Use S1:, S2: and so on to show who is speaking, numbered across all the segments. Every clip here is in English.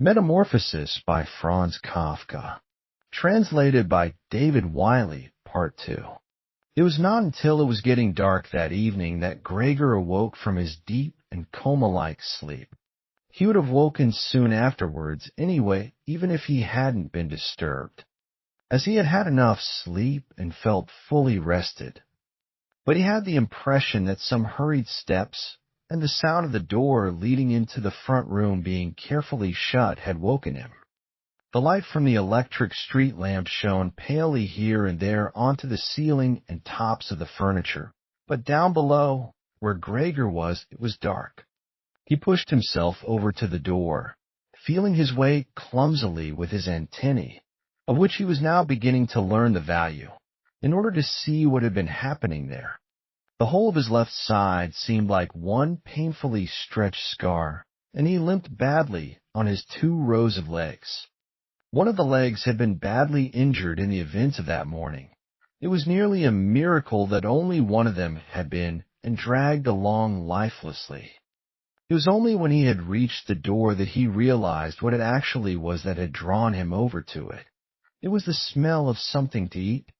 S1: Metamorphosis by Franz Kafka. Translated by Wyllie, part 2. It was not until it was getting dark that evening that Gregor awoke from his deep and coma-like sleep. He would have woken soon afterwards anyway, even if he hadn't been disturbed, as he had had enough sleep and felt fully rested. But he had the impression that some hurried steps and the sound of the door leading into the front room being carefully shut had woken him. The light from the electric street lamp shone palely here and there onto the ceiling and tops of the furniture, but down below, where Gregor was, it was dark. He pushed himself over to the door, feeling his way clumsily with his antennae, of which he was now beginning to learn the value, in order to see what had been happening there. The whole of his left side seemed like one painfully stretched scar, and he limped badly on his 2 rows of legs. One of the legs had been badly injured in the events of that morning. It was nearly a miracle that only one of them had been and dragged along lifelessly. It was only when he had reached the door that he realized what it actually was that had drawn him over to it. It was the smell of something to eat.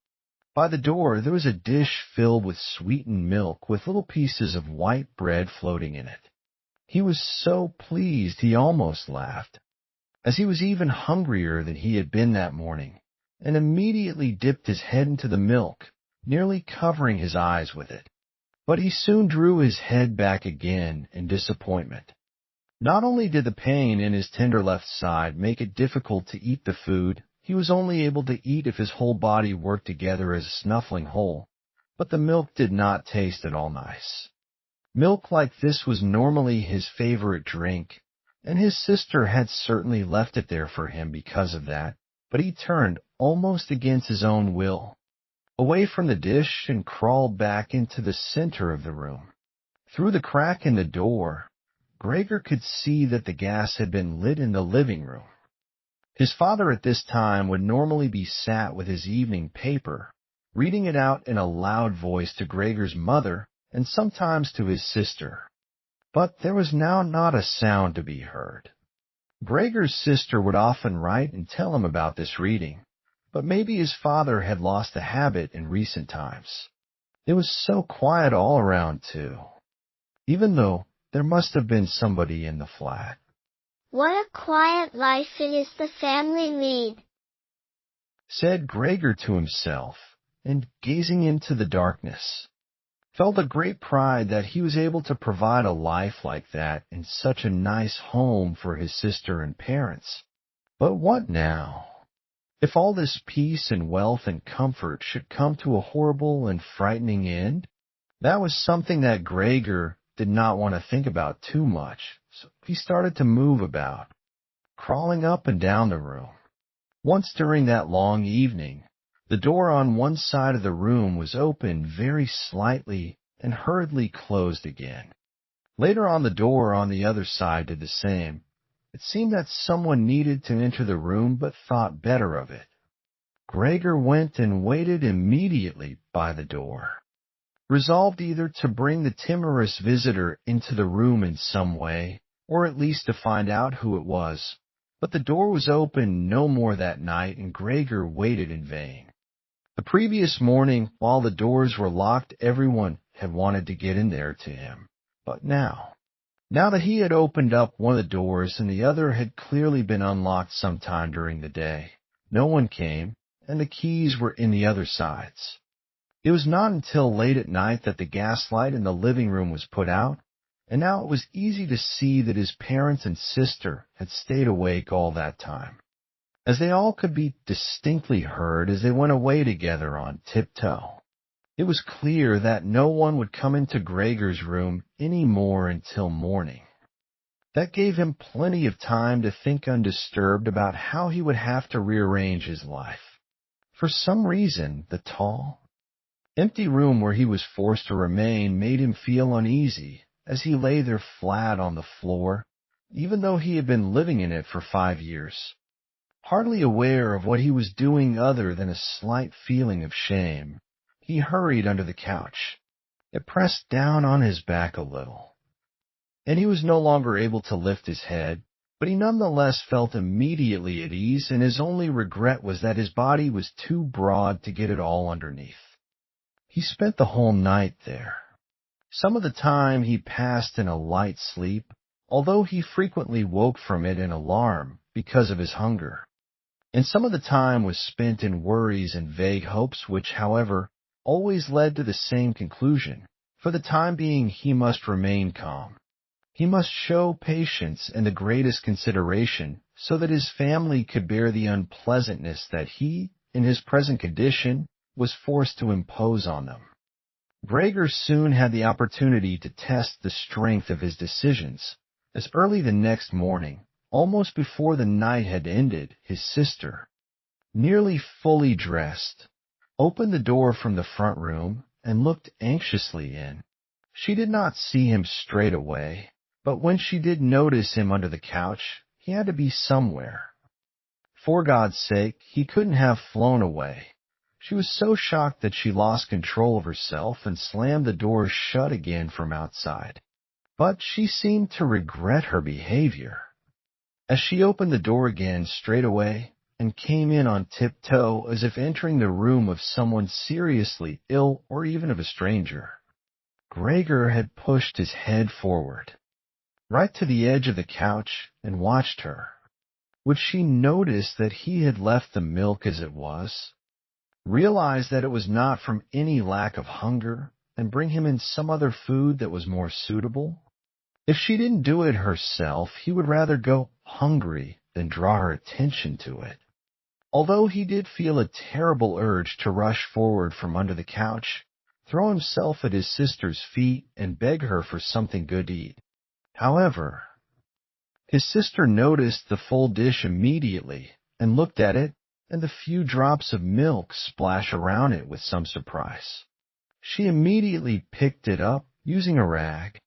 S1: By the door there was a dish filled with sweetened milk with little pieces of white bread floating in it. He was so pleased he almost laughed, as he was even hungrier than he had been that morning, and immediately dipped his head into the milk, nearly covering his eyes with it. But he soon drew his head back again in disappointment. Not only did the pain in his tender left side make it difficult to eat the food he was only able to eat if his whole body worked together as a snuffling whole, but the milk did not taste at all nice. Milk like this was normally his favorite drink, and his sister had certainly left it there for him because of that, but he turned, almost against his own will, away from the dish and crawled back into the center of the room. Through the crack in the door, Gregor could see that the gas had been lit in the living room. His father at this time would normally be sat with his evening paper, reading it out in a loud voice to Gregor's mother and sometimes to his sister. But there was now not a sound to be heard. Gregor's sister would often write and tell him about this reading, but maybe his father had lost the habit in recent times. It was so quiet all around, too, even though there must have been somebody in the flat.
S2: What a quiet life it is the family lead,
S1: said Gregor to himself, and gazing into the darkness, felt a great pride that he was able to provide a life like that in such a nice home for his sister and parents. But what now? If all this peace and wealth and comfort should come to a horrible and frightening end? That was something that Gregor did not want to think about too much, so he started to move about, crawling up and down the room. Once during that long evening, the door on one side of the room was opened very slightly and hurriedly closed again. Later on, the door on the other side did the same. It seemed that someone needed to enter the room but thought better of it. Gregor went and waited immediately by the door, resolved either to bring the timorous visitor into the room in some way, or at least to find out who it was. But the door was opened no more that night, and Gregor waited in vain. The previous morning, while the doors were locked, everyone had wanted to get in there to him. But now that he had opened up one of the doors and the other had clearly been unlocked sometime during the day, no one came, and the keys were in the other sides. It was not until late at night that the gaslight in the living room was put out, and now it was easy to see that his parents and sister had stayed awake all that time, as they all could be distinctly heard as they went away together on tiptoe. It was clear that no one would come into Gregor's room any more until morning. That gave him plenty of time to think undisturbed about how he would have to rearrange his life. For some reason, the tall, empty room where he was forced to remain made him feel uneasy as he lay there flat on the floor, even though he had been living in it for 5 years. Hardly aware of what he was doing other than a slight feeling of shame, he hurried under the couch. It pressed down on his back a little, and he was no longer able to lift his head, but he nonetheless felt immediately at ease, and his only regret was that his body was too broad to get it all underneath. He spent the whole night there. Some of the time he passed in a light sleep, although he frequently woke from it in alarm because of his hunger. And some of the time was spent in worries and vague hopes which, however, always led to the same conclusion. For the time being, he must remain calm. He must show patience and the greatest consideration so that his family could bear the unpleasantness that he, in his present condition, was forced to impose on them. Gregor soon had the opportunity to test the strength of his decisions, as early the next morning, almost before the night had ended, his sister, nearly fully dressed, opened the door from the front room and looked anxiously in. She did not see him straight away, but when she did notice him under the couch, he had to be somewhere. For God's sake, he couldn't have flown away. She was so shocked that she lost control of herself and slammed the door shut again from outside. But she seemed to regret her behavior. As she opened the door again straight away and came in on tiptoe as if entering the room of someone seriously ill or even of a stranger, Gregor had pushed his head forward, right to the edge of the couch, and watched her. Would she notice that he had left the milk as it was, realize that it was not from any lack of hunger, and bring him in some other food that was more suitable? If she didn't do it herself, he would rather go hungry than draw her attention to it. Although he did feel a terrible urge to rush forward from under the couch, throw himself at his sister's feet, and beg her for something good to eat. However, his sister noticed the full dish immediately and looked at it and the few drops of milk splash around it with some surprise. She immediately picked it up using a rag,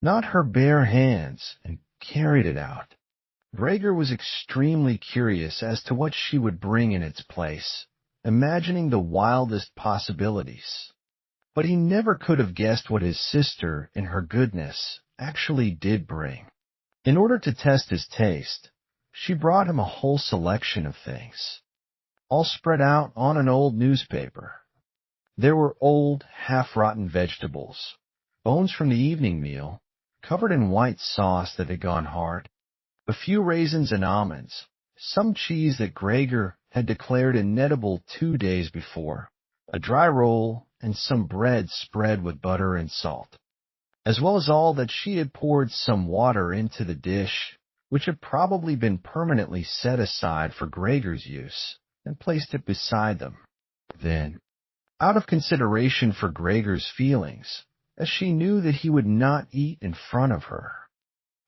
S1: not her bare hands, and carried it out. Gregor was extremely curious as to what she would bring in its place, imagining the wildest possibilities. But he never could have guessed what his sister, in her goodness, actually did bring. In order to test his taste, she brought him a whole selection of things, all spread out on an old newspaper. There were old, half-rotten vegetables, bones from the evening meal, covered in white sauce that had gone hard, a few raisins and almonds, some cheese that Gregor had declared inedible 2 days before, a dry roll, and some bread spread with butter and salt, as well as all that she had poured some water into the dish, which had probably been permanently set aside for Gregor's use, and placed it beside them. Then, out of consideration for Gregor's feelings, as she knew that he would not eat in front of her,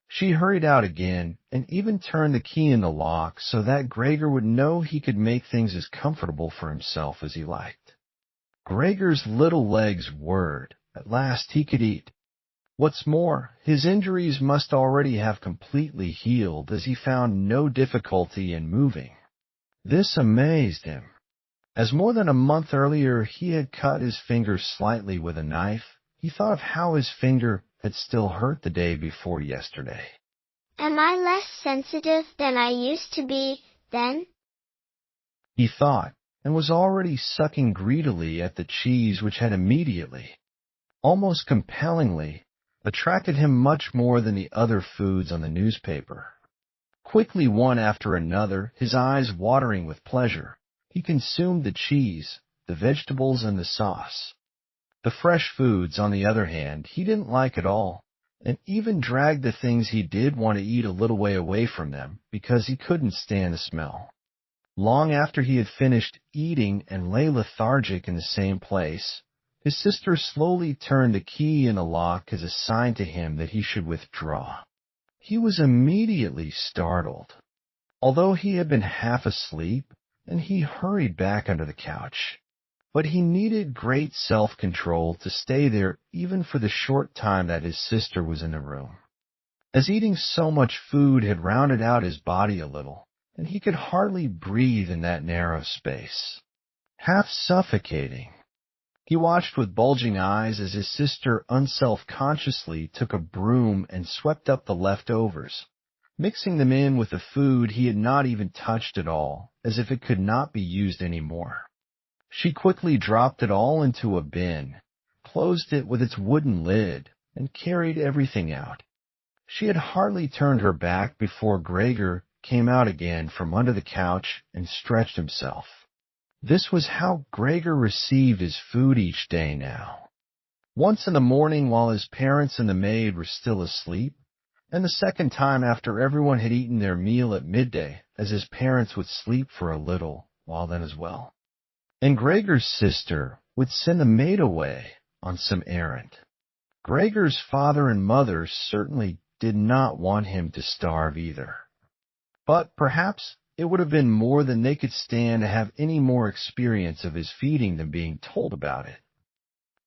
S1: she hurried out again and even turned the key in the lock so that Gregor would know he could make things as comfortable for himself as he liked. Gregor's little legs whirred. At last he could eat. What's more, his injuries must already have completely healed, as he found no difficulty in moving. This amazed him, as more than a month earlier he had cut his finger slightly with a knife. He thought of how his finger had still hurt the day before yesterday.
S2: Am I less sensitive than I used to be, then?
S1: He thought, and was already sucking greedily at the cheese which had immediately, almost compellingly, attracted him much more than the other foods on the newspaper. Quickly, one after another, his eyes watering with pleasure, he consumed the cheese, the vegetables, and the sauce. The fresh foods, on the other hand, he didn't like at all, and even dragged the things he did want to eat a little way away from them, because he couldn't stand the smell. Long after he had finished eating and lay lethargic in the same place, his sister slowly turned the key in the lock as a sign to him that he should withdraw. He was immediately startled, although he had been half asleep, and he hurried back under the couch. But he needed great self-control to stay there even for the short time that his sister was in the room, as eating so much food had rounded out his body a little, and he could hardly breathe in that narrow space, half suffocating. He watched with bulging eyes as his sister unself-consciously took a broom and swept up the leftovers, mixing them in with the food he had not even touched at all, as if it could not be used anymore. She quickly dropped it all into a bin, closed it with its wooden lid, and carried everything out. She had hardly turned her back before Gregor came out again from under the couch and stretched himself. This was how Gregor received his food each day now. Once in the morning while his parents and the maid were still asleep, and the second time after everyone had eaten their meal at midday, as his parents would sleep for a little while then as well. And Gregor's sister would send the maid away on some errand. Gregor's father and mother certainly did not want him to starve either. But perhaps it would have been more than they could stand to have any more experience of his feeding than being told about it.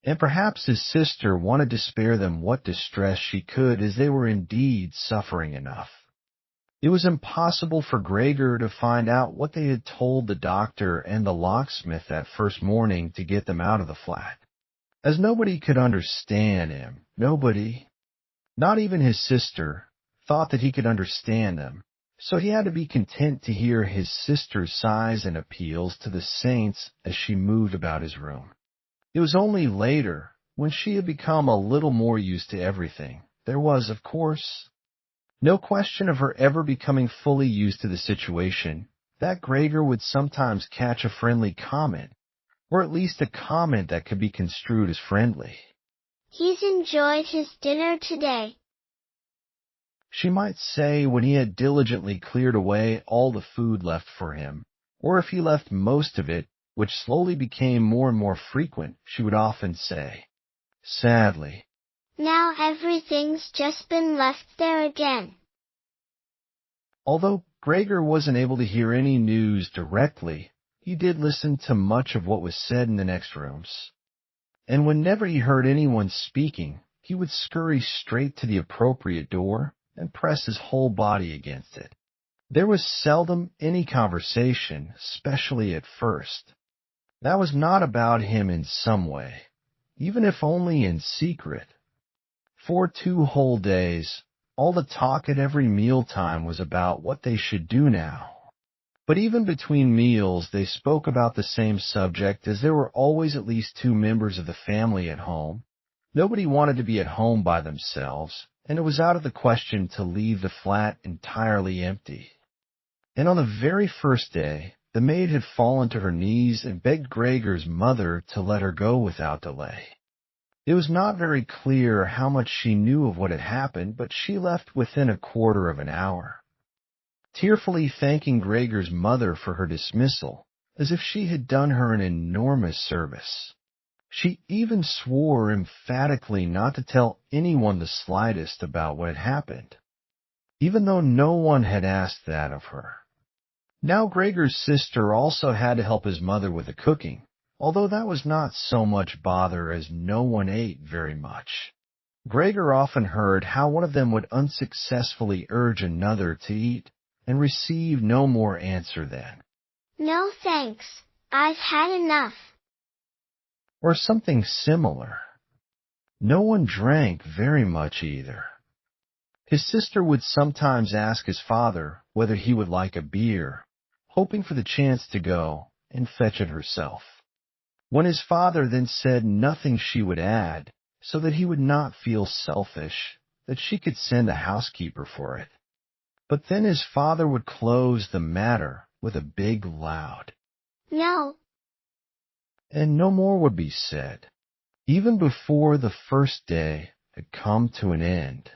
S1: And perhaps his sister wanted to spare them what distress she could, as they were indeed suffering enough. It was impossible for Gregor to find out what they had told the doctor and the locksmith that first morning to get them out of the flat, as nobody could understand him. Nobody, not even his sister, thought that he could understand them. So he had to be content to hear his sister's sighs and appeals to the saints as she moved about his room. It was only later, when she had become a little more used to everything. There was, of course, no question of her ever becoming fully used to the situation, that Gregor would sometimes catch a friendly comment, or at least a comment that could be construed as friendly.
S2: He's enjoyed his dinner today,
S1: she might say when he had diligently cleared away all the food left for him, or if he left most of it, which slowly became more and more frequent, she would often say, sadly,
S2: now everything's just been left there again.
S1: Although Gregor wasn't able to hear any news directly, he did listen to much of what was said in the next rooms. And whenever he heard anyone speaking, he would scurry straight to the appropriate door and press his whole body against it. There was seldom any conversation, especially at first. That was not about him in some way, even if only in secret. For 2 whole days, all the talk at every mealtime was about what they should do now. But even between meals, they spoke about the same subject, as there were always at least 2 members of the family at home. Nobody wanted to be at home by themselves, and it was out of the question to leave the flat entirely empty. And on the very first day, the maid had fallen to her knees and begged Gregor's mother to let her go without delay. It was not very clear how much she knew of what had happened, but she left within a quarter of an hour, tearfully thanking Gregor's mother for her dismissal, as if she had done her an enormous service. She even swore emphatically not to tell anyone the slightest about what had happened, even though no one had asked that of her. Now Gregor's sister also had to help his mother with the cooking, although that was not so much bother as no one ate very much. Gregor often heard how one of them would unsuccessfully urge another to eat and receive no more answer than,
S2: no thanks, I've had enough,
S1: or something similar. No one drank very much either. His sister would sometimes ask his father whether he would like a beer, hoping for the chance to go and fetch it herself. When his father then said nothing she would add, so that he would not feel selfish, that she could send a housekeeper for it. But then his father would close the matter with a big loud
S2: no,
S1: and no more would be said, even before the first day had come to an end.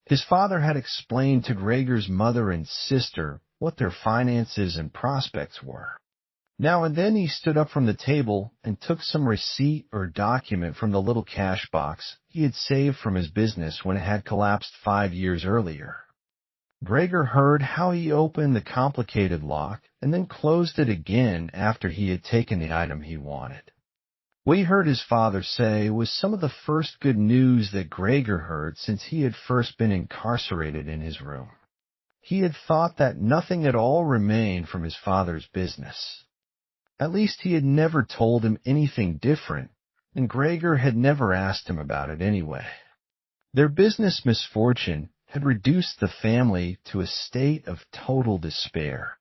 S1: His father had explained to Gregor's mother and sister what their finances and prospects were. Now and then he stood up from the table and took some receipt or document from the little cash box he had saved from his business when it had collapsed 5 years earlier. Gregor heard how he opened the complicated lock and then closed it again after he had taken the item he wanted. What he heard his father say was some of the first good news that Gregor heard since he had first been incarcerated in his room. He had thought that nothing at all remained from his father's business. At least he had never told him anything different, and Gregor had never asked him about it anyway. Their business misfortune had reduced the family to a state of total despair.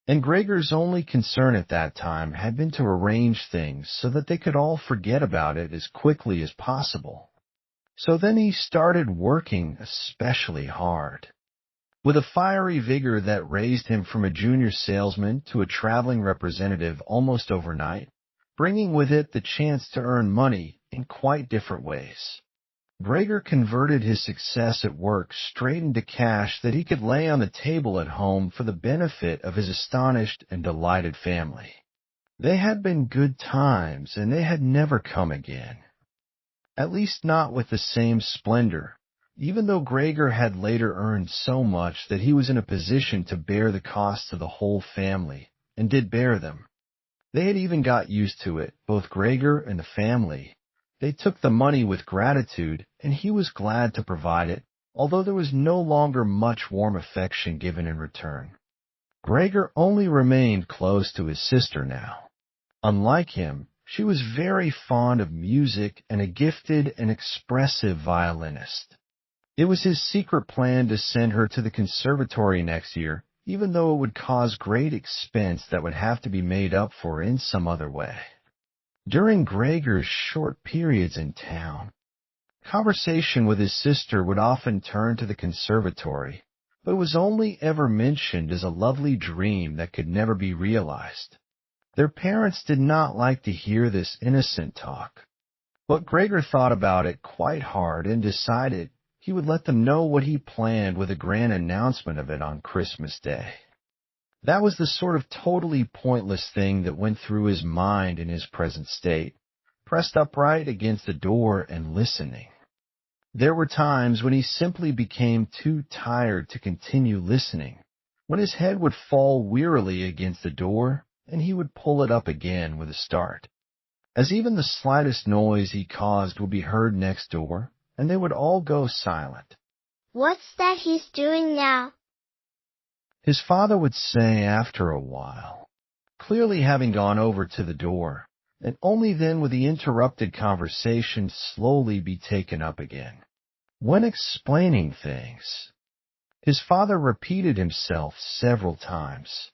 S1: And Gregor's only concern at that time had been to arrange things so that they could all forget about it as quickly as possible. So then he started working especially hard. With a fiery vigor that raised him from a junior salesman to a traveling representative almost overnight, bringing with it the chance to earn money in quite different ways. Gregor converted his success at work straight into cash that he could lay on the table at home for the benefit of his astonished and delighted family. They had been good times, and they had never come again. At least not with the same splendor, even though Gregor had later earned so much that he was in a position to bear the costs of the whole family, and did bear them. They had even got used to it, both Gregor and the family. They took the money with gratitude, and he was glad to provide it, although there was no longer much warm affection given in return. Gregor only remained close to his sister now. Unlike him, she was very fond of music and a gifted and expressive violinist. It was his secret plan to send her to the conservatory next year, even though it would cause great expense that would have to be made up for in some other way. During Gregor's short periods in town, conversation with his sister would often turn to the conservatory, but it was only ever mentioned as a lovely dream that could never be realized. Their parents did not like to hear this innocent talk, but Gregor thought about it quite hard and decided he would let them know what he planned with a grand announcement of it on Christmas Day. That was the sort of totally pointless thing that went through his mind in his present state, pressed upright against the door and listening. There were times when he simply became too tired to continue listening, when his head would fall wearily against the door, and he would pull it up again with a start, as even the slightest noise he caused would be heard next door, and they would all go silent.
S2: What's that he's doing now?
S1: His father would say after a while, clearly having gone over to the door, and only then would the interrupted conversation slowly be taken up again. When explaining things, his father repeated himself several times,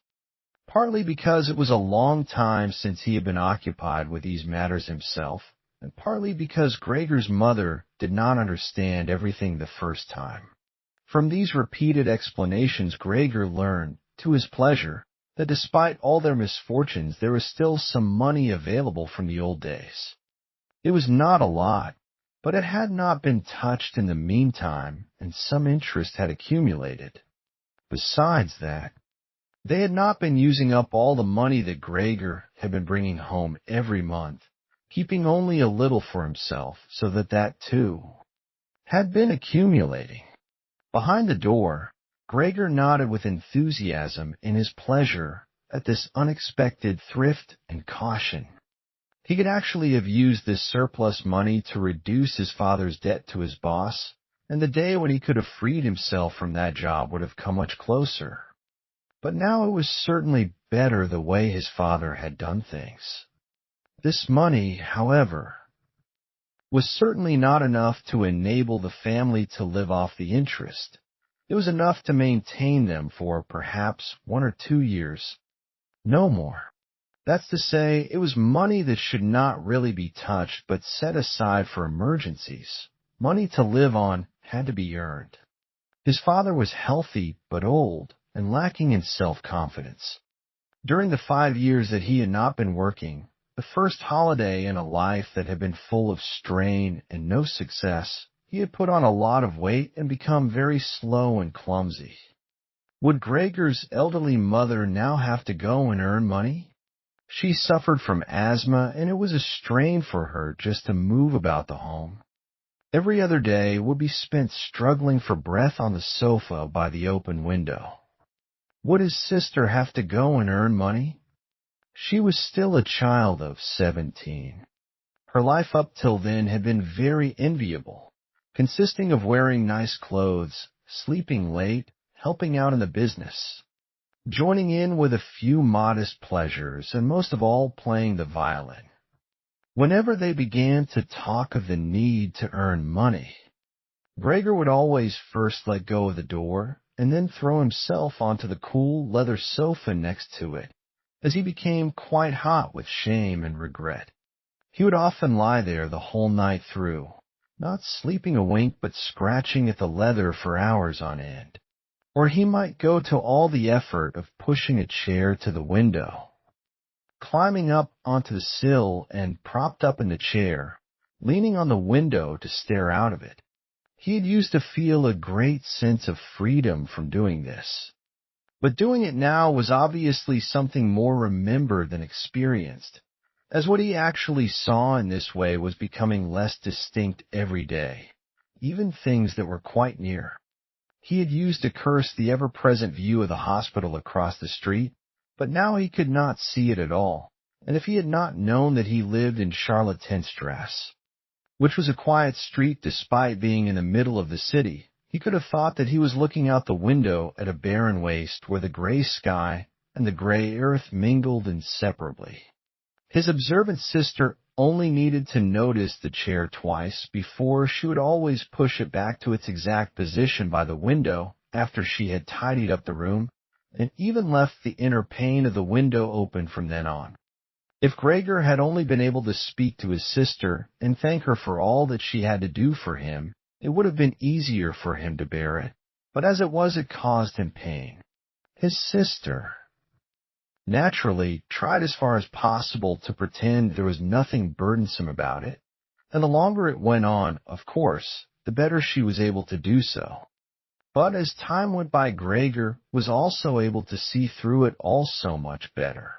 S1: partly because it was a long time since he had been occupied with these matters himself, and partly because Gregor's mother did not understand everything the first time. From these repeated explanations, Gregor learned, to his pleasure, that despite all their misfortunes, there was still some money available from the old days. It was not a lot, but it had not been touched in the meantime, and some interest had accumulated. Besides that, they had not been using up all the money that Gregor had been bringing home every month, keeping only a little for himself, so that too had been accumulating. Behind the door, Gregor nodded with enthusiasm in his pleasure at this unexpected thrift and caution. He could actually have used this surplus money to reduce his father's debt to his boss, and the day when he could have freed himself from that job would have come much closer. But now it was certainly better the way his father had done things. This money, however, was certainly not enough to enable the family to live off the interest. It was enough to maintain them for perhaps 1 or 2 years. No more. That's to say, it was money that should not really be touched but set aside for emergencies. Money to live on had to be earned. His father was healthy but old and lacking in self-confidence. During the 5 years that he had not been working, the first holiday in a life that had been full of strain and no success, he had put on a lot of weight and become very slow and clumsy. Would Gregor's elderly mother now have to go and earn money? She suffered from asthma, and it was a strain for her just to move about the home. Every other day would be spent struggling for breath on the sofa by the open window. Would his sister have to go and earn money? She was still a child of 17. Her life up till then had been very enviable, consisting of wearing nice clothes, sleeping late, helping out in the business, joining in with a few modest pleasures, and most of all playing the violin. Whenever they began to talk of the need to earn money, Gregor would always first let go of the door and then throw himself onto the cool leather sofa next to it, as he became quite hot with shame and regret. He would often lie there the whole night through, not sleeping a wink but scratching at the leather for hours on end. Or he might go to all the effort of pushing a chair to the window, climbing up onto the sill and propped up in the chair, leaning on the window to stare out of it. He had used to feel a great sense of freedom from doing this. But doing it now was obviously something more remembered than experienced, as what he actually saw in this way was becoming less distinct every day, even things that were quite near. He had used to curse the ever-present view of the hospital across the street, but now he could not see it at all, and if he had not known that he lived in Charlottenstrasse, which was a quiet street despite being in the middle of the city, he could have thought that he was looking out the window at a barren waste where the gray sky and the gray earth mingled inseparably. His observant sister only needed to notice the chair twice before she would always push it back to its exact position by the window after she had tidied up the room, and even left the inner pane of the window open from then on. If Gregor had only been able to speak to his sister and thank her for all that she had to do for him, it would have been easier for him to bear it, but as it was, it caused him pain. His sister naturally tried as far as possible to pretend there was nothing burdensome about it, and the longer it went on, of course, the better she was able to do so. But as time went by, Gregor was also able to see through it all so much better.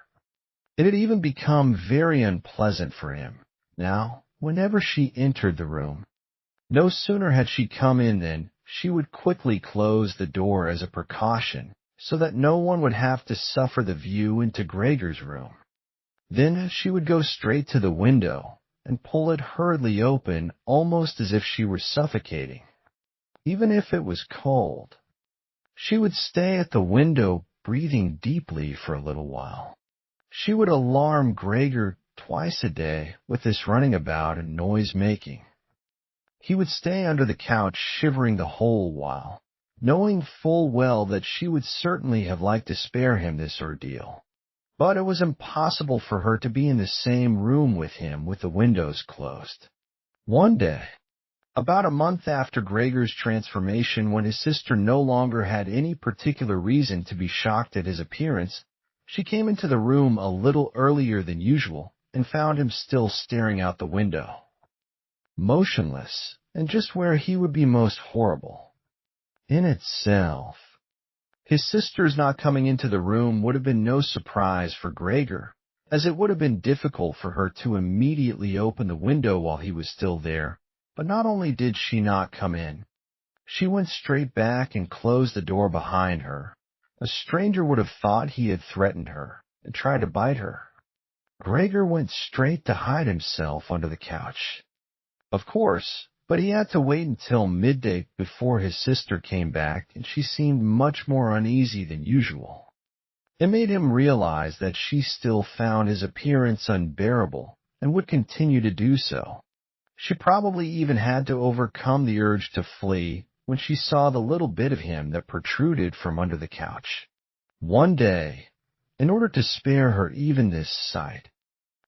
S1: It had even become very unpleasant for him. Now, whenever she entered the room, no sooner had she come in than she would quickly close the door as a precaution, so that no one would have to suffer the view into Gregor's room. Then she would go straight to the window and pull it hurriedly open, almost as if she were suffocating. Even if it was cold, she would stay at the window breathing deeply for a little while. She would alarm Gregor twice a day with this running about and noise-making. He would stay under the couch shivering the whole while, knowing full well that she would certainly have liked to spare him this ordeal. But it was impossible for her to be in the same room with him with the windows closed. One day, about a month after Gregor's transformation, when his sister no longer had any particular reason to be shocked at his appearance, she came into the room a little earlier than usual and found him still staring out the window, motionless, and just where he would be most horrible. In itself, his sister's not coming into the room would have been no surprise for Gregor, as it would have been difficult for her to immediately open the window while he was still there. But not only did she not come in, she went straight back and closed the door behind her. A stranger would have thought he had threatened her and tried to bite her. Gregor went straight to hide himself under the couch. Of course, but he had to wait until midday before his sister came back, and she seemed much more uneasy than usual. It made him realize that she still found his appearance unbearable and would continue to do so. She probably even had to overcome the urge to flee when she saw the little bit of him that protruded from under the couch. One day, in order to spare her even this sight,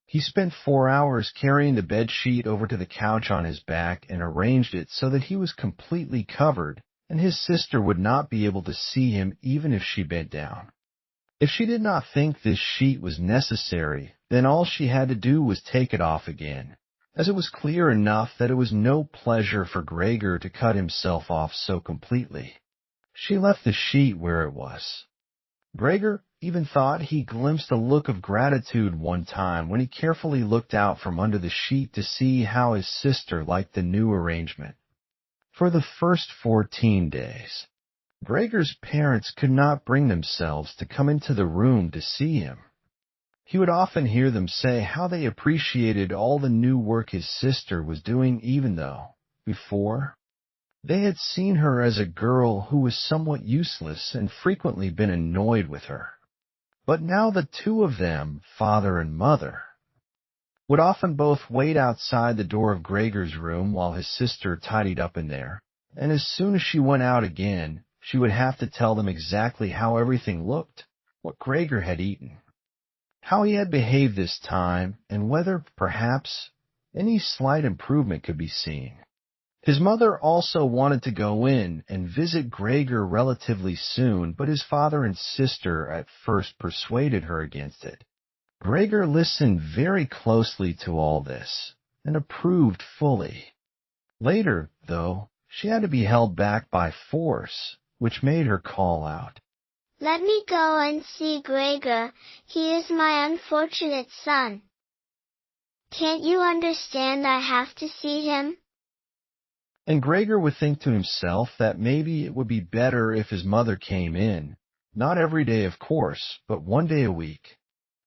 S1: he spent 4 hours carrying the bedsheet over to the couch on his back and arranged it so that he was completely covered and his sister would not be able to see him even if she bent down. If she did not think this sheet was necessary, then all she had to do was take it off again, as it was clear enough that it was no pleasure for Gregor to cut himself off so completely. She left the sheet where it was. Gregor even thought he glimpsed a look of gratitude one time when he carefully looked out from under the sheet to see how his sister liked the new arrangement. For the first 14 days, Gregor's parents could not bring themselves to come into the room to see him. He would often hear them say how they appreciated all the new work his sister was doing, even though, before, they had seen her as a girl who was somewhat useless and frequently been annoyed with her. But now the two of them, father and mother, would often both wait outside the door of Gregor's room while his sister tidied up in there, and as soon as she went out again, she would have to tell them exactly how everything looked, what Gregor had eaten, how he had behaved this time, and whether, perhaps, any slight improvement could be seen. His mother also wanted to go in and visit Gregor relatively soon, but his father and sister at first persuaded her against it. Gregor listened very closely to all this and approved fully. Later, though, she had to be held back by force, which made her call out,
S2: "Let me go and see Gregor. He is my unfortunate son. Can't you understand I have to see him?"
S1: And Gregor would think to himself that maybe it would be better if his mother came in, not every day, of course, but one day a week.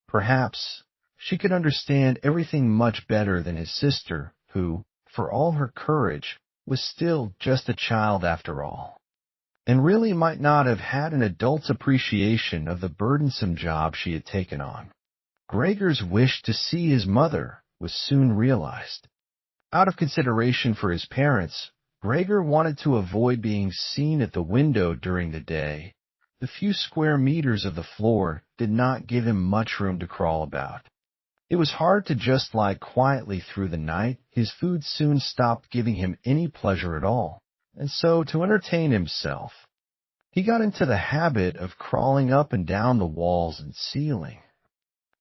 S1: Perhaps she could understand everything much better than his sister, who, for all her courage, was still just a child after all, and really might not have had an adult's appreciation of the burdensome job she had taken on. Gregor's wish to see his mother was soon realized. Out of consideration for his parents, Gregor wanted to avoid being seen at the window during the day. The few square meters of the floor did not give him much room to crawl about. It was hard to just lie quietly through the night. His food soon stopped giving him any pleasure at all, and so to entertain himself, he got into the habit of crawling up and down the walls and ceiling.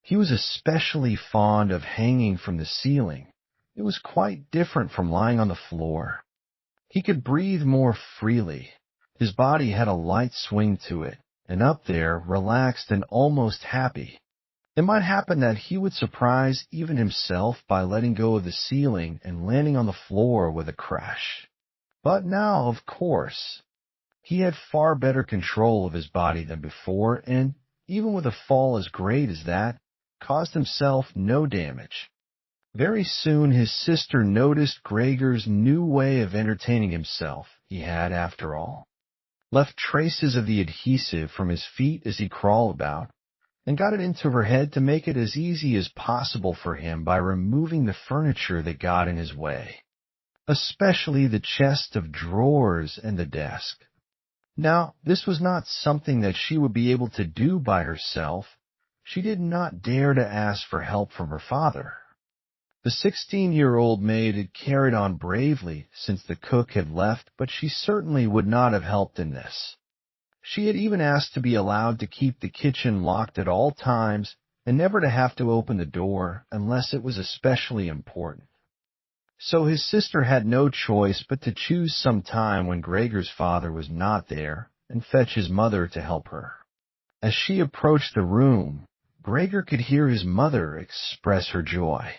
S1: He was especially fond of hanging from the ceiling. It was quite different from lying on the floor. He could breathe more freely. His body had a light swing to it, and up there, relaxed and almost happy. It might happen that he would surprise even himself by letting go of the ceiling and landing on the floor with a crash. But now, of course, he had far better control of his body than before, and, even with a fall as great as that, caused himself no damage. Very soon his sister noticed Gregor's new way of entertaining himself. He had, after all, left traces of the adhesive from his feet as he crawled about, and got it into her head to make it as easy as possible for him by removing the furniture that got in his way, especially the chest of drawers and the desk. Now, this was not something that she would be able to do by herself. She did not dare to ask for help from her father. The 16-year-old maid had carried on bravely since the cook had left, but she certainly would not have helped in this. She had even asked to be allowed to keep the kitchen locked at all times and never to have to open the door unless it was especially important. So his sister had no choice but to choose some time when Gregor's father was not there and fetch his mother to help her. As she approached the room, Gregor could hear his mother express her joy.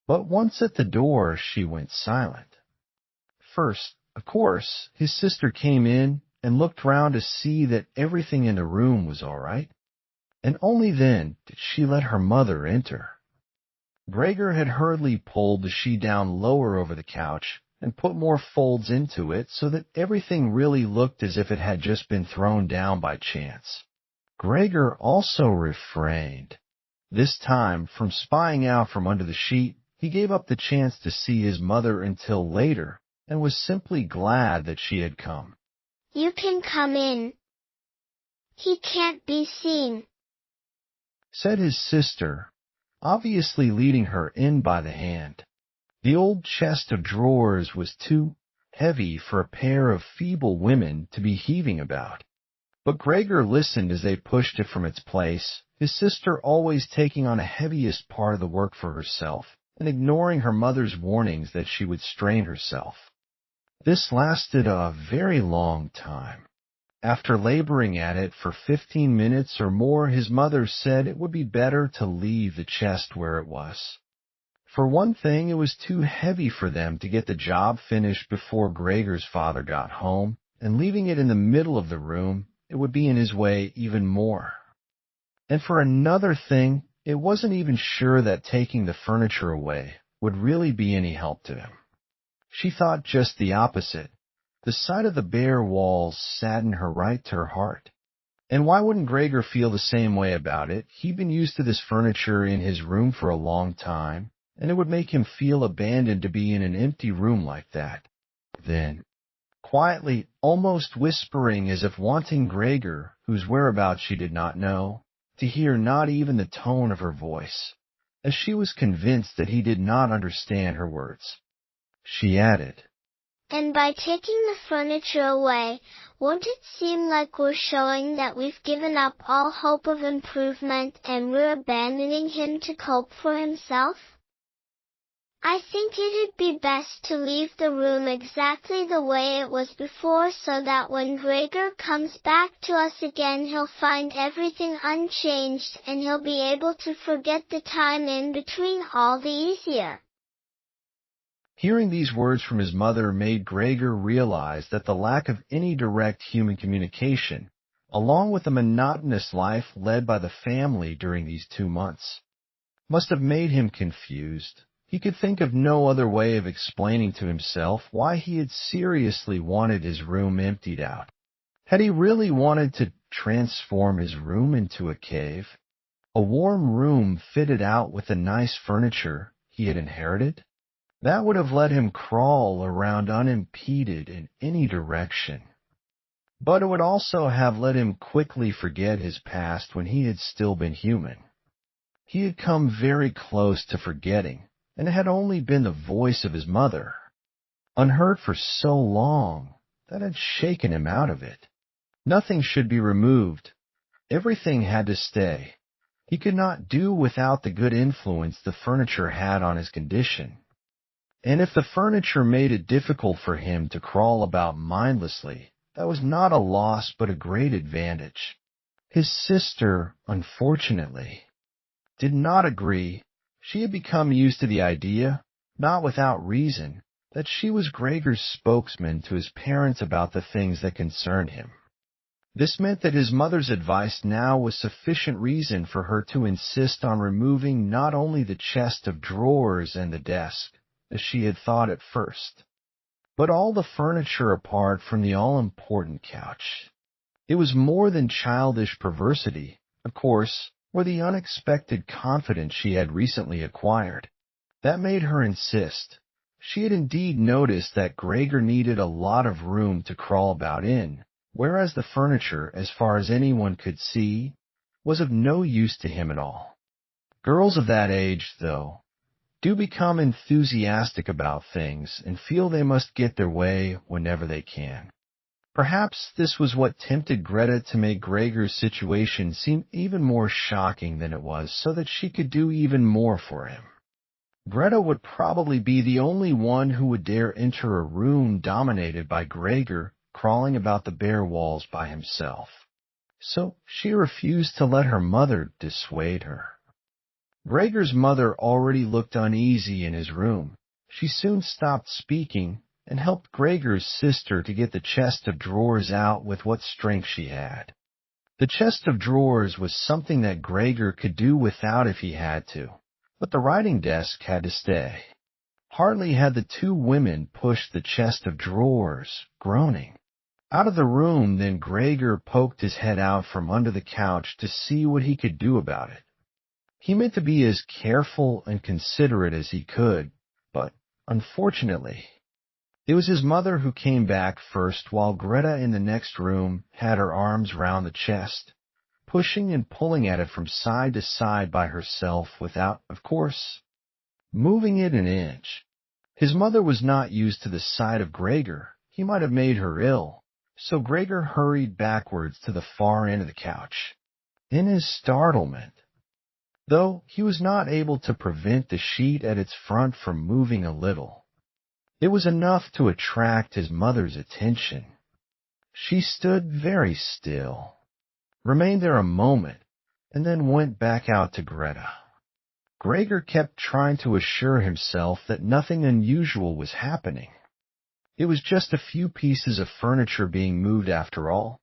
S1: But once at the door, she went silent. First, of course, his sister came in and looked round to see that everything in the room was all right, and only then did she let her mother enter. Gregor had hurriedly pulled the sheet down lower over the couch and put more folds into it so that everything really looked as if it had just been thrown down by chance. Gregor also refrained, this time, from spying out from under the sheet. He gave up the chance to see his mother until later, and was simply glad that she had come.
S2: "You can come in. He can't be seen,"
S1: said his sister, obviously leading her in by the hand. The old chest of drawers was too heavy for a pair of feeble women to be heaving about. But Gregor listened as they pushed it from its place, his sister always taking on the heaviest part of the work for herself, and ignoring her mother's warnings that she would strain herself. This lasted a very long time. After laboring at it for 15 minutes or more, his mother said it would be better to leave the chest where it was. For one thing, it was too heavy for them to get the job finished before Gregor's father got home, and leaving it in the middle of the room, it would be in his way even more. And for another thing, it wasn't even sure that taking the furniture away would really be any help to him. She thought just the opposite. The sight of the bare walls saddened her right to her heart. And why wouldn't Gregor feel the same way about it? He'd been used to this furniture in his room for a long time, and it would make him feel abandoned to be in an empty room like that. Then, quietly, almost whispering as if wanting Gregor, whose whereabouts she did not know, to hear not even the tone of her voice, as she was convinced that he did not understand her words. She added,
S2: "And by taking the furniture away, won't it seem like we're showing that we've given up all hope of improvement and we're abandoning him to cope for himself? I think it'd be best to leave the room exactly the way it was before so that when Gregor comes back to us again he'll find everything unchanged and he'll be able to forget the time in between all the easier."
S1: Hearing these words from his mother made Gregor realize that the lack of any direct human communication, along with the monotonous life led by the family during these 2 months, must have made him confused. He could think of no other way of explaining to himself why he had seriously wanted his room emptied out. Had he really wanted to transform his room into a cave? A warm room fitted out with the nice furniture he had inherited? That would have let him crawl around unimpeded in any direction. But it would also have let him quickly forget his past when he had still been human. He had come very close to forgetting, and it had only been the voice of his mother, unheard for so long, that had shaken him out of it. Nothing should be removed. Everything had to stay. He could not do without the good influence the furniture had on his condition. And if the furniture made it difficult for him to crawl about mindlessly, that was not a loss but a great advantage. His sister, unfortunately, did not agree. She had become used to the idea, not without reason, that she was Gregor's spokesman to his parents about the things that concerned him. This meant that his mother's advice now was sufficient reason for her to insist on removing not only the chest of drawers and the desk, as she had thought at first, but all the furniture apart from the all-important couch. It was more than childish perversity, of course, or the unexpected confidence she had recently acquired. That made her insist. She had indeed noticed that Gregor needed a lot of room to crawl about in, whereas the furniture, as far as anyone could see, was of no use to him at all. Girls of that age, though, do become enthusiastic about things and feel they must get their way whenever they can. Perhaps this was what tempted Greta to make Gregor's situation seem even more shocking than it was, so that she could do even more for him. Greta would probably be the only one who would dare enter a room dominated by Gregor crawling about the bare walls by himself. So she refused to let her mother dissuade her. Gregor's mother already looked uneasy in his room. She soon stopped speaking and helped Gregor's sister to get the chest of drawers out with what strength she had. The chest of drawers was something that Gregor could do without if he had to, but the writing desk had to stay. Hardly had the two women pushed the chest of drawers, groaning, out of the room than Gregor poked his head out from under the couch to see what he could do about it. He meant to be as careful and considerate as he could, but, unfortunately, it was his mother who came back first, while Greta in the next room had her arms round the chest, pushing and pulling at it from side to side by herself without, of course, moving it an inch. His mother was not used to the sight of Gregor. He might have made her ill, so Gregor hurried backwards to the far end of the couch. In his startlement, though, he was not able to prevent the sheet at its front from moving a little. It was enough to attract his mother's attention. She stood very still, remained there a moment, and then went back out to Greta. Gregor kept trying to assure himself that nothing unusual was happening. It was just a few pieces of furniture being moved after all,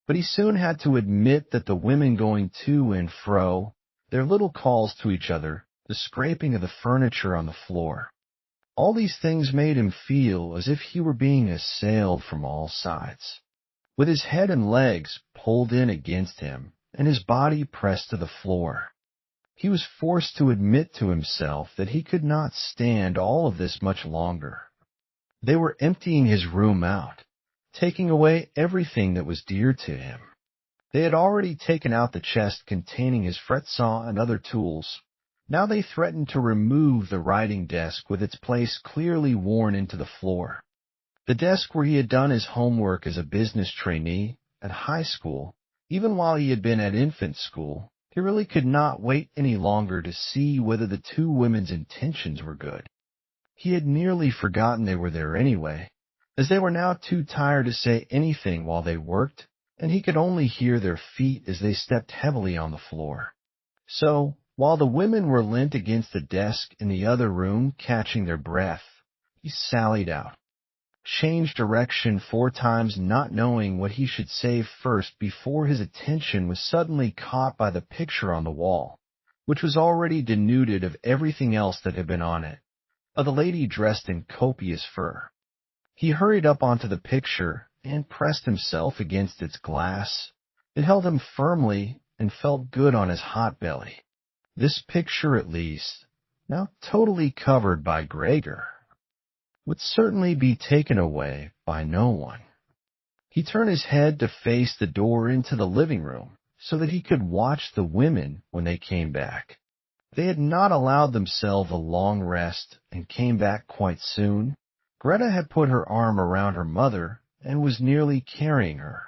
S1: but he soon had to admit that the women going to and fro, their little calls to each other, the scraping of the furniture on the floor, all these things made him feel as if he were being assailed from all sides, with his head and legs pulled in against him and his body pressed to the floor. He was forced to admit to himself that he could not stand all of this much longer. They were emptying his room out. taking away everything that was dear to him. They had already taken out the chest containing his fret saw and other tools. Now they threatened to remove the writing desk with its place clearly worn into the floor. The desk where he had done his homework as a business trainee at high school, even while he had been at infant school. He really could not wait any longer to see whether the two women's intentions were good. He had nearly forgotten they were there anyway, as they were now too tired to say anything while they worked, and he could only hear their feet as they stepped heavily on the floor. So, while the women were leant against the desk in the other room catching their breath, he sallied out, changed direction 4 times, not knowing what he should say first before his attention was suddenly caught by the picture on the wall, which was already denuded of everything else that had been on it, of the lady dressed in copious fur. He hurried up onto the picture and pressed himself against its glass. It held him firmly and felt good on his hot belly. This picture, at least, now totally covered by Gregor, would certainly be taken away by no one. He turned his head to face the door into the living room so that he could watch the women when they came back. They had not allowed themselves a long rest and came back quite soon. Greta had put her arm around her mother and was nearly carrying her.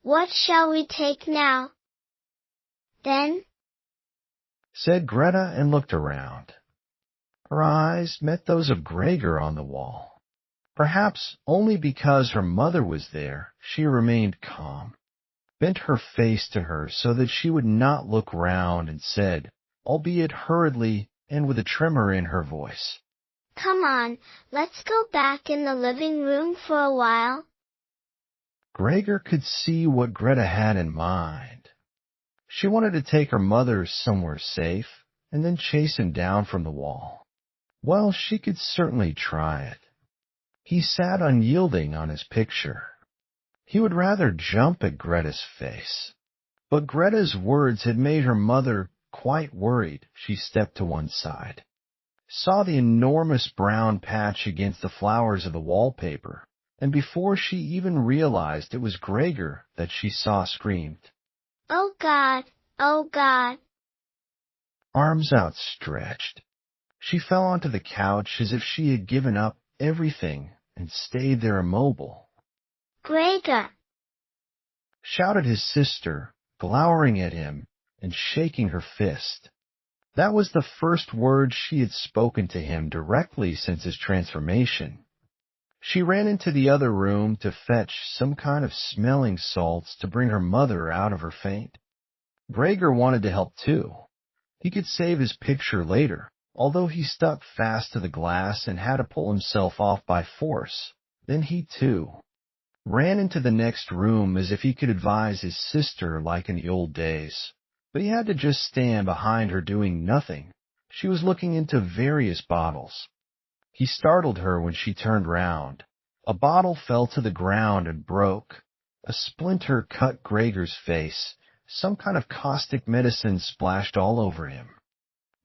S2: "What shall we take now, then?"
S1: said Greta, and looked around. Her eyes met those of Gregor on the wall. Perhaps only because her mother was there, she remained calm, bent her face to her so that she would not look round, and said, albeit hurriedly and with a tremor in her voice,
S2: "Come on, let's go back in the living room for a while."
S1: Gregor could see what Greta had in mind. She wanted to take her mother somewhere safe and then chase him down from the wall. Well, she could certainly try it. He sat unyielding on his picture. He would rather jump at Greta's face. But Greta's words had made her mother quite worried. She stepped to one side, saw the enormous brown patch against the flowers of the wallpaper, and before she even realized it was Gregor that she saw, screamed,
S2: "Oh God! Oh God!"
S1: Arms outstretched, she fell onto the couch as if she had given up everything and stayed there immobile.
S2: "Gregor!"
S1: shouted his sister, glowering at him and shaking her fist. That was the first word she had spoken to him directly since his transformation. She ran into the other room to fetch some kind of smelling salts to bring her mother out of her faint. Gregor wanted to help too. He could save his picture later, although he stuck fast to the glass and had to pull himself off by force. Then he too ran into the next room as if he could advise his sister like in the old days. But he had to just stand behind her doing nothing. She was looking into various bottles. He startled her when she turned round. A bottle fell to the ground and broke. A splinter cut Gregor's face. Some kind of caustic medicine splashed all over him.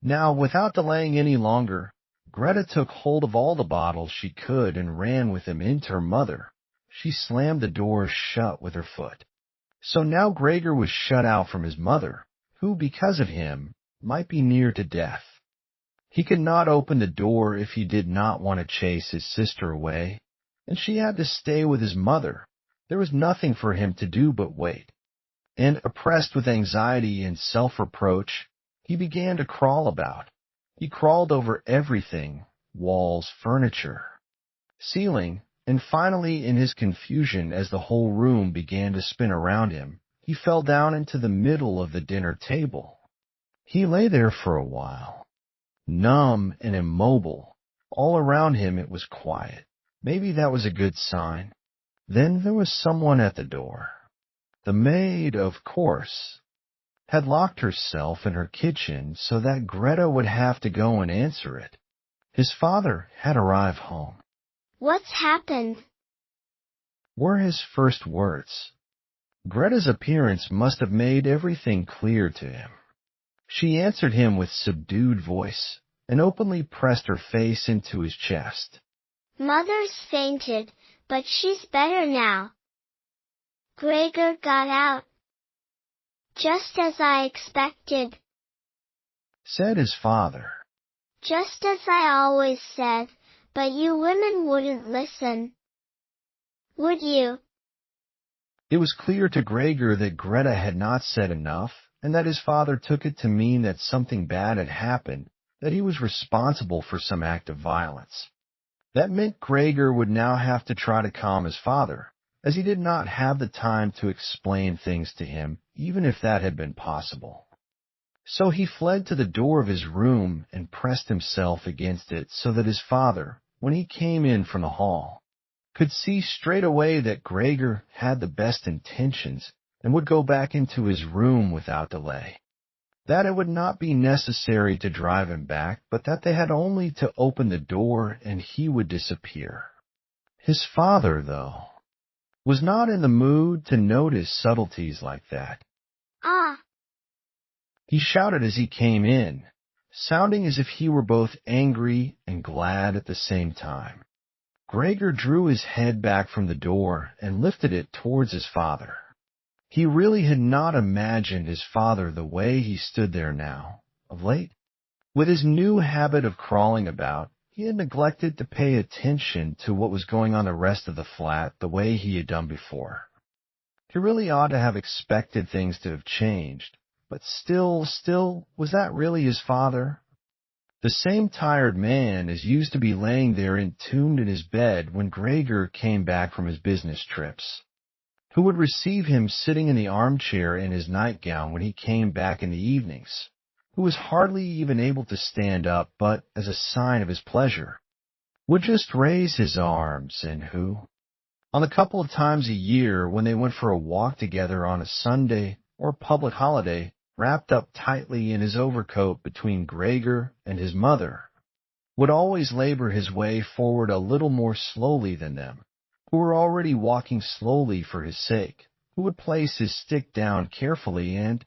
S1: Now, without delaying any longer, Greta took hold of all the bottles she could and ran with them into her mother. She slammed the door shut with her foot. So now Gregor was shut out from his mother, who, because of him, might be near to death. He could not open the door if he did not want to chase his sister away, and she had to stay with his mother. There was nothing for him to do but wait. And oppressed with anxiety and self-reproach, he began to crawl about. He crawled over everything, walls, furniture, ceiling, and finally, in his confusion as the whole room began to spin around him, he fell down into the middle of the dinner table. He lay there for a while, numb and immobile. All around him it was quiet. Maybe that was a good sign. Then there was someone at the door. The maid, of course, had locked herself in her kitchen so that Greta would have to go and answer it. His father had arrived home.
S2: "What's happened?"
S1: were his first words. Greta's appearance must have made everything clear to him. She answered him with subdued voice and openly pressed her face into his chest.
S2: "Mother's fainted, but she's better now. Gregor got out. Just as I expected,
S1: said his father.
S2: Just as I always said, but you women wouldn't listen. Would you?
S1: It was clear to Gregor that Greta had not said enough, and that his father took it to mean that something bad had happened, that he was responsible for some act of violence. That meant Gregor would now have to try to calm his father, as he did not have the time to explain things to him, even if that had been possible. So he fled to the door of his room and pressed himself against it so that his father, when he came in from the hall, could see straight away that Gregor had the best intentions and would go back into his room without delay. That it would not be necessary to drive him back, but that they had only to open the door and he would disappear. His father, though, was not in the mood to notice subtleties like that.
S2: Ah!
S1: He shouted as he came in, sounding as if he were both angry and glad at the same time. Gregor drew his head back from the door and lifted it towards his father. He really had not imagined his father the way he stood there now. Of late, with his new habit of crawling about, he had neglected to pay attention to what was going on the rest of the flat the way he had done before. He really ought to have expected things to have changed, but still, was that really his father? The same tired man as used to be laying there entombed in his bed when Gregor came back from his business trips, who would receive him sitting in the armchair in his nightgown when he came back in the evenings, who was hardly even able to stand up, but, as a sign of his pleasure, would just raise his arms, and who, on the couple of times a year when they went for a walk together on a Sunday or public holiday, wrapped up tightly in his overcoat between Gregor and his mother, would always labor his way forward a little more slowly than them, who were already walking slowly for his sake, who would place his stick down carefully and,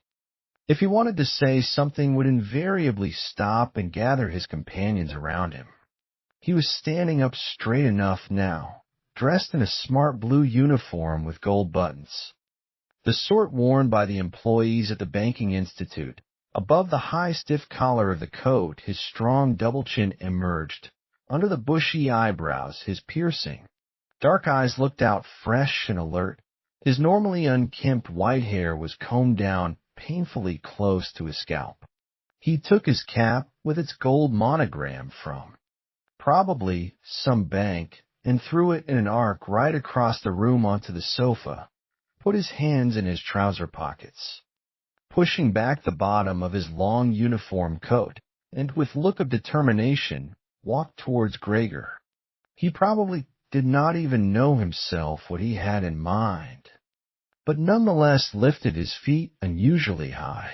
S1: if he wanted to say something, would invariably stop and gather his companions around him. He was standing up straight enough now, dressed in a smart blue uniform with gold buttons, the sort worn by the employees at the banking institute. Above the high stiff collar of the coat, his strong double chin emerged. Under the bushy eyebrows, his piercing dark eyes looked out fresh and alert. His normally unkempt white hair was combed down painfully close to his scalp. He took his cap, with its gold monogram from probably some bank, and threw it in an arc right across the room onto the sofa, put his hands in his trouser pockets, pushing back the bottom of his long uniform coat, and with look of determination walked towards Gregor. He probably did not even know himself what he had in mind, but nonetheless lifted his feet unusually high.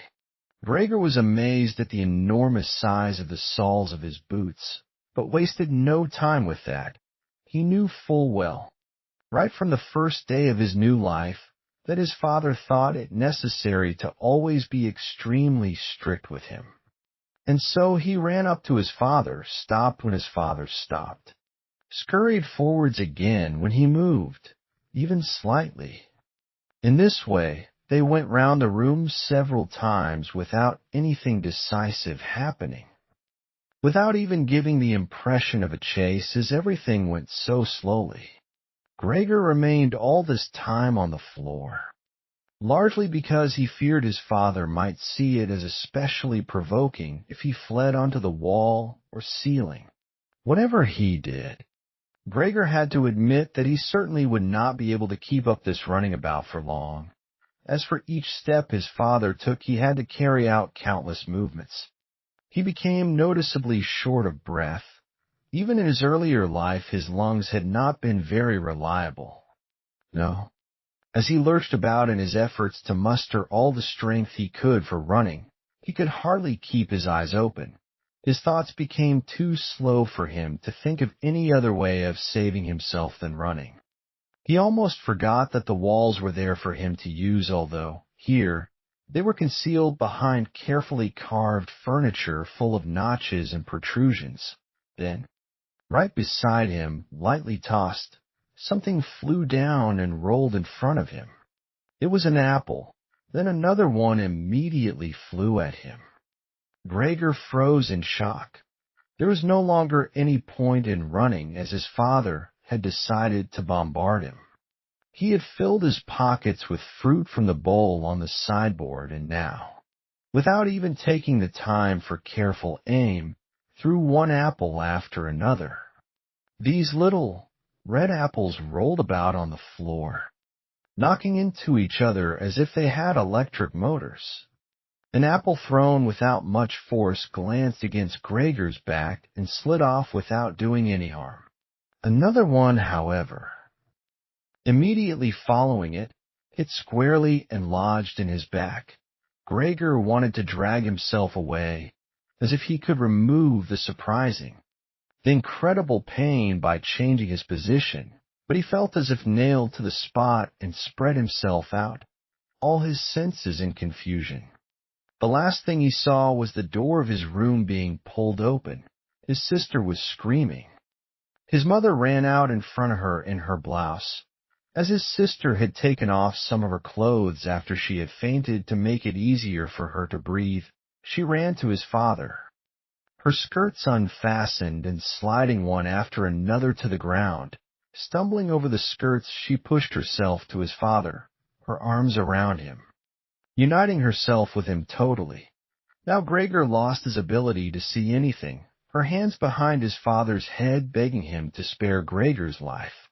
S1: Gregor was amazed at the enormous size of the soles of his boots, but wasted no time with that. He knew full well, right from the first day of his new life, that his father thought it necessary to always be extremely strict with him. And so he ran up to his father, stopped when his father stopped, scurried forwards again when he moved, even slightly. In this way, they went round the room several times without anything decisive happening, without even giving the impression of a chase, as everything went so slowly. Gregor remained all this time on the floor, largely because he feared his father might see it as especially provoking if he fled onto the wall or ceiling. Whatever he did, Gregor had to admit that he certainly would not be able to keep up this running about for long. As for each step his father took, he had to carry out countless movements. He became noticeably short of breath. Even in his earlier life, his lungs had not been very reliable. No. As he lurched about in his efforts to muster all the strength he could for running, he could hardly keep his eyes open. His thoughts became too slow for him to think of any other way of saving himself than running. He almost forgot that the walls were there for him to use, although, here, they were concealed behind carefully carved furniture full of notches and protrusions. Then, right beside him, lightly tossed, something flew down and rolled in front of him. It was an apple. Then another one immediately flew at him. Gregor froze in shock. There was no longer any point in running, as his father had decided to bombard him. He had filled his pockets with fruit from the bowl on the sideboard, and now, without even taking the time for careful aim, threw one apple after another. These little red apples rolled about on the floor, knocking into each other as if they had electric motors. An apple thrown without much force glanced against Gregor's back and slid off without doing any harm. Another one, however, immediately following it, hit squarely and lodged in his back. Gregor wanted to drag himself away, as if he could remove the incredible pain by changing his position, but he felt as if nailed to the spot and spread himself out, all his senses in confusion. The last thing he saw was the door of his room being pulled open. His sister was screaming. His mother ran out in front of her in her blouse. As his sister had taken off some of her clothes after she had fainted to make it easier for her to breathe, she ran to his father. Her skirts unfastened and sliding one after another to the ground. Stumbling over the skirts, she pushed herself to his father, her arms around him, uniting herself with him totally. Now Gregor lost his ability to see anything, her hands behind his father's head begging him to spare Gregor's life.